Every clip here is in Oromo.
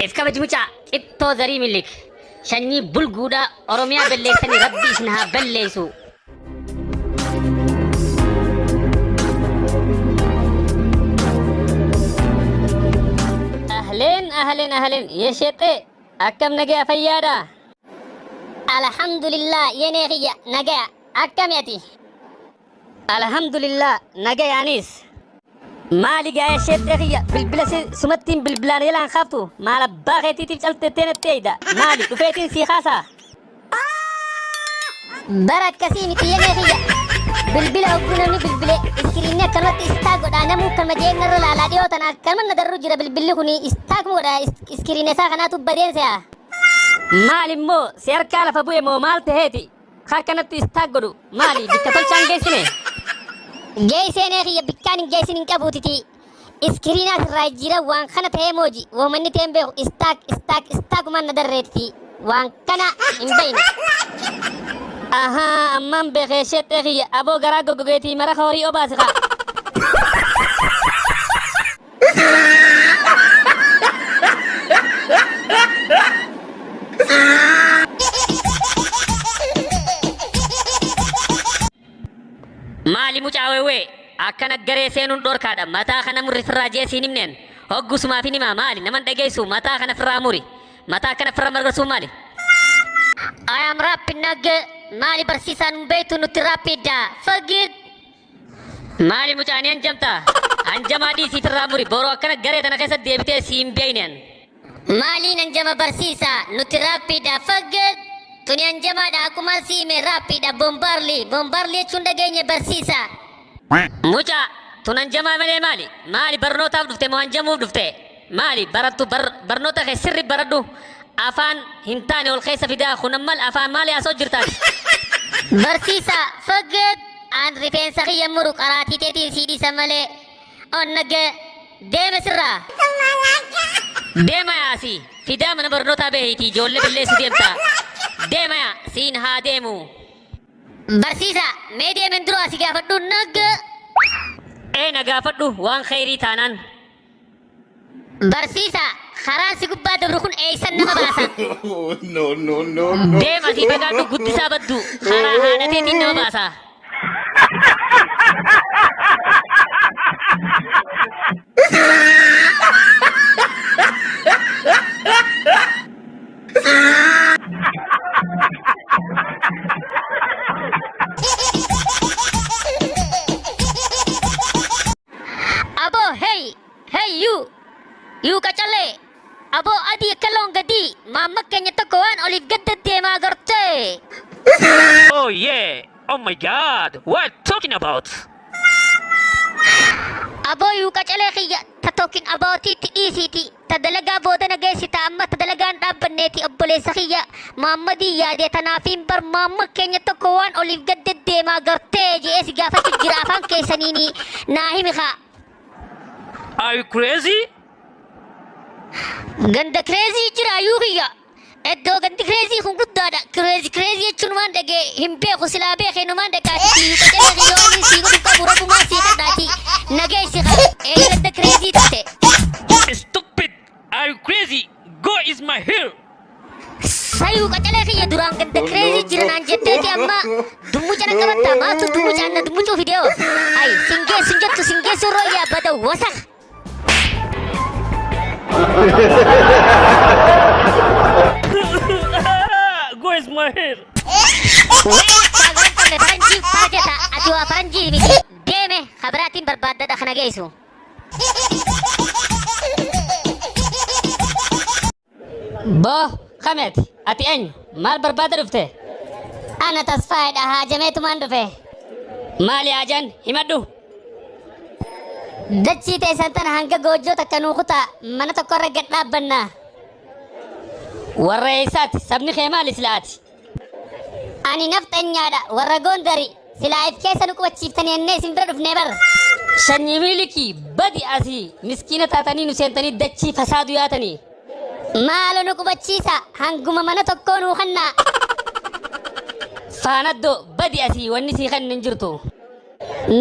Iska bajmuca ittoo zarii milik shanyii bulguudhaa Oromiyaa balleessanii rabbi isin haa balleessu. أهلين يا شيطي أكم نجا فيادا. الحمد لله يا نيخي نجا أكم ياتي. الحمد لله نجا يا أنيس. ما لقى يا شيطي بالبلاس سمتين بالبلان يلا خافتو ما لباغيتي تفشل تتين التيدا مالي وفيتين سي خاصة. بركة سيمتي يا نيخي بالبلا وكنا بالبلا إسكرينيا كلمة استاغ أنا مو كلمة جينا رلا لا ديو تنا كلمة ندرو جرا بالبلا كوني استاغ مو إسكرينيا ساخنا تو بدين سيا مالي مو سير كالا فبوي مو مال تهدي خاكنا تو استاغ مالي بكتل شانجيسني جيسيني خي بكاني جيسيني كابوتيتي إسكرينيا راجيرا وان خنا تهموجي ومني تهمبه استاغ ما ندرتي وان كنا إمبين Aha, amman beekeshet eegi aboo garaa gogogeetii mara horii obaasika. Maali mucaa weewee akkana garee seenuun dhorkaadha mataa kana murri firraa jeesiin himneen hoggusumaa fi nimaa maali naman dhageessu mataa kana firraa muri mataa kana firraa margarsuu maali. I am rapping nag mali bersisan betu nuti rapida fagit mali mucani anjama di si terramuri boro akkana garee tana keessa deebitee si hin beeynen mali anjama bersisa nuti rapida fagit tuni anjama da akuma si me rapida bombarli chunda genya bersisa muca tun anjama malee mali barnootaaf dhufte moo anjamuuf dhufte mali barattu barnoota kee sirri baradhu afaan hintaane ol keessa fidaa kunammal afaan maali asoo jirtaati. Barsiisa fagget aan rifeensa kiyya muru qaraatii teetiin siidhisa malee onnage deeme sirraa. Deema yaasi fidaa mana barnootaa beehitii ijoollee balleessu deemta. Deema yaa siin haa deemu. Barsiisa mee deemen dura si gaafadhu nagge. Na gaafadhu waan khayrii taanaan. Barsiisa karaa si gubbaa dabru kun eeysan nama baasan. No. Deema si fagaadhu guddisaa baddu karaa haadhateetiin nama baasa. Abo hey you kacale. Abo adi kalong gadi mama kenya takuan olive gadda tema garte. Oh yeah. Oh my god. What talking about? Abo you kacale khiya talking about it easy tadalaga boda na gaysi ta amma tadalagaan dhaabbanneeti obboleessa khiya Muhammadi yaade tanaafin bar mama kenya takuan olive gadda tema garte jeesi gaafatti jira afaan keessaniini naahimi kha. Are you crazy? Ganda crazy jira yuhiya eddo gandi crazy kun guddaadha crazy jechuun waan dhage hin beeku silaa beekee numaan dhaqaati qajeelaa yooni si godhu qabu rabbumaa si kadhaati nageessi qaba ganda crazy taate. Stupid! Are you crazy? Go is my hair! Sayu qajeelee kiyya duraan ganda crazy jira naan jetteeti amma dummucha na qabatta maatu dummucha na dummuchuu fideo ay singeessu jettu singeessu rooyyaa bada wasaq. Go is my hair! Wait, Franji Pajata, Atua Franji miti. Deme, khabaratin barbada da khana geisu. Bo khamet ati eny maal barbaada dhufte. Ana tasfaa'edha haajameetumaan dhufe. Maali haajan himadhu. Dachii teessan tana hanga goojjoo takka nuu kutaa mana tokkorra gad dhaabbannaa. Warra eessaati sabni kee maali silaati. Ani nafxanyaadha warra Gondari silaa if keessa nu qubachiiftanii ennee isin bira dhufnee barra. Sanyii miilikii badi asii miskiina taatanii nu seentanii dachii fasaadu yaatanii. Maaloo nu qubachiisa hanguma mana tokkoo nuu kannaa. Faanaddoo badi asii wanni sii kan hin jirtu.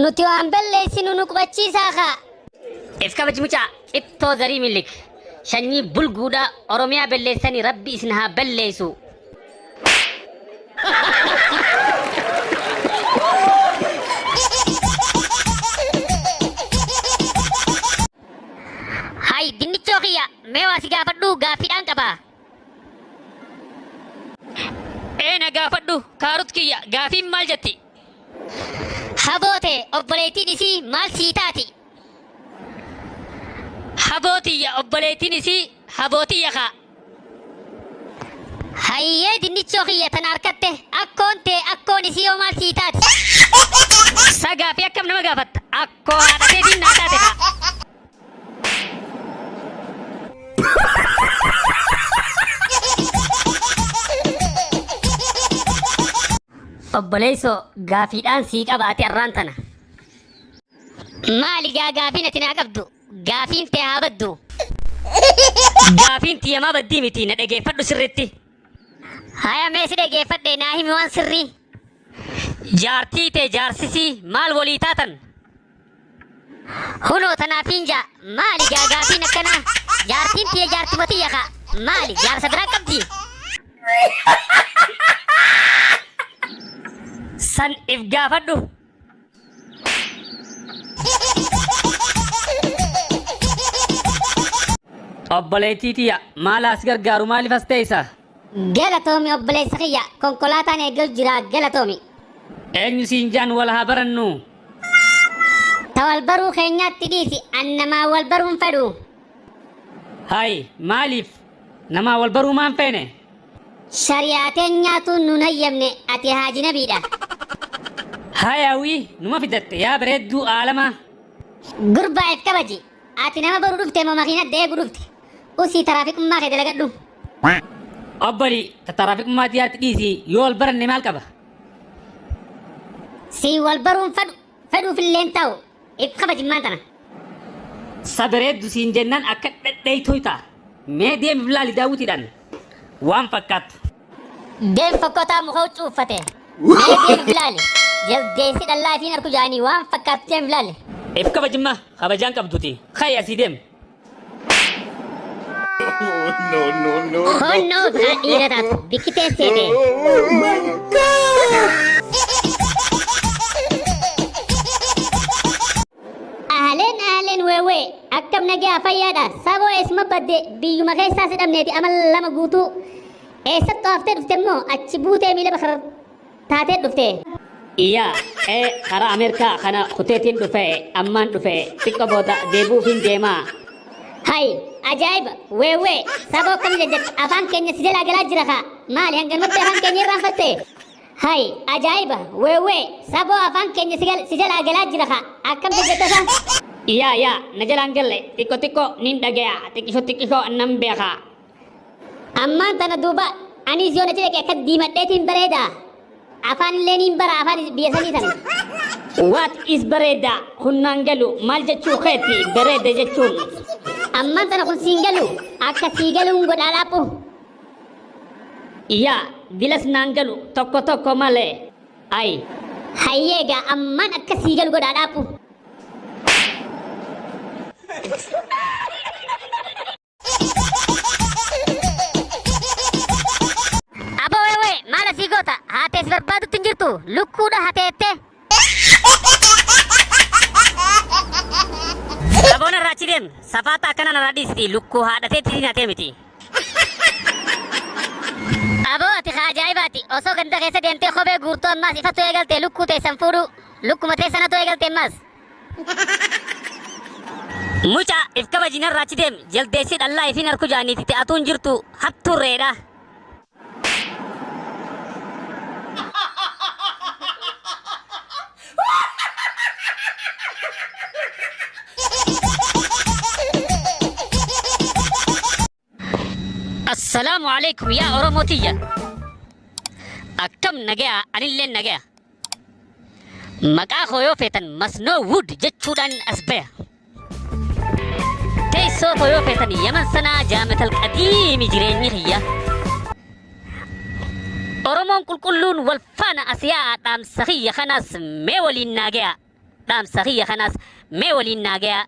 Nuti waan balleessinu nu qubachiisaa kaa. Iska bajmucaa ittoo zarii milik Shanyii bulguudha Oromiyaa balleessanii rabbi isin haa balleessu. Hai dinnichoo kiyya mee waa si gaafadhu gaaffiidhaan qaba. Na gaafadhu kaarut kiyya gaafiin maal jetti? Haboote obboleettiin isii maal sii taati? Habootiyya obboleettiin isii habootiyya kaa. Hayyee dinnichoo kiyya tan harkatte akkoon tee akkoon isii yoo maal sii taati? Sa gaafii akkam nama gaafatta? Akkoo haadhateetiin naa taate kaa. Obboleessoo gaafiidhaan sii qabaate arraan tana. Maali gaafiin ati naa qabdu? Gaafiin tee haa baddu. Gaafiin tiyyamaa baddii miti na dhageeffadhu sirriitti. Haya mee si dhageeffadhe naa himi waan sirrii. Jaartii tee jaarsisii maal walii taatan? Hunoo tanaafiin jaa maali gaafiin akkanaa? Jaartiin tiyya jaartimatiyya kaa maali jaarsa biraa qabdi? San if gaafadhu. Obboleettii tiyya maal as gargaaru maaliif as teessa? Galatoomi obboleessa kiyya konkolaataan eegalu jira galatoomi. Eenyu siin jaan wal haa barannu? Ta wal baruu keenyaatti dhiisi an namaa wal baruun fedhu. Hai maaliif namaa wal baruu maan feene? Shari'aateen nyaatuun nun hayyamne ati haaji nabiidha. Hayaawii numa fidatte yaa bareedduu aalama. Gurbaa'eef kabaji ati nama baruu dhufte moo makiina deeguu dhufte? Usii taraafiqummaa kee dalagadhu. Obboli taraafiqummaa diyaatti dhiisii yoo wal baranne maal qaba? Si wal baruun fedhuufillee ta'u if kabajimmaan tana. Sa bareeddu siin jennaan akka dhadheeytuu ta'a. Mee deemi bilaali daawwitiidhaan waan fakkaattu. Deem fokkotaa muka huccuu uffate. Mee deem bilaali. Jaldeessi dhallaa ifiin harku jaanii waan fakkaattu deem bilaali. If kabajimmaa kabajaan qabduti. Kayya asii deem. No. Honnoo biraa dhiira taatu bikki teesseete. Ahleen weewee akkam nagaa fayyaadha saboo eesuma badde biyyuma keessaa si dhabneeti amal lama guutuu. Eessattu haftee dhufte immoo achi buutee miila bakar taatee dhufte. Iyyaa karaa Ameerikaa kana kuteetiin dhufe ammaan dhufe xiqqoo booda deebuufiin deemaa. Hai ajaa'iba weewee saboo akkam jajjat afaan keenya si jalaa galaa jira kaa maali hanganumatti afaan keenya irraanfatte? Hai ajaa'iba weewee saboo afaan keenya si jalaa galaa jira kaa akkam jajjatasa? Iyyaa na jalaan galle xiqqoo nin dhagaya xiqqishoo nan beeka. Ammaan tana duuba anis yoo na jedhe akka diimadheetiin bareeda. Afaan illee nin bara afaan biyya sanii tana. What is bareeda kunnaan galu maal jechuu keetti bareeda jechuun? Ammaan tana kun siin galu akka sii galuun godhaa dhaaphu. Iyyaa dilas naan galu tokko malee. Ai. Hayyeegaa ammaan akka sii galu godhaa dhaaphu. Abo weewee maal asii goota haatees barbaadutti hin jirtu lukkuudha hateette. Aboon irraa achi deem safaata akkana narraa dhiisiti lukkuu haadhateetti hatee miti. Aboo ati ajaa'ibaati osoo ganda keessa deemtee kophee guurtuu ammaas ifattu eegalte lukkuu teessan fuudhu lukkuma teessanatu eegalte ammaas. Mucha if kabajin irraa achi deem jaldeessi dhallaa ifiin harku jaaniiti ta'atuun jirtu hatturreedha. Assalaamu alaikum yaa Oromotiyya. Akkam nagaya anillee nagaya. Maqaa koo yoo feetan Masnoo Wood jechuudhaan as baya. Teessoo koo yoo feetan Yaman sanaa jaamatal qadiimi jireenyi kiyya. Oromoon qulqulluun wal faana asiyaa dhaamsa kiyya kanaas mee waliin naagaya. Dhaamsa kiyya kanaas mee waliin naagaya.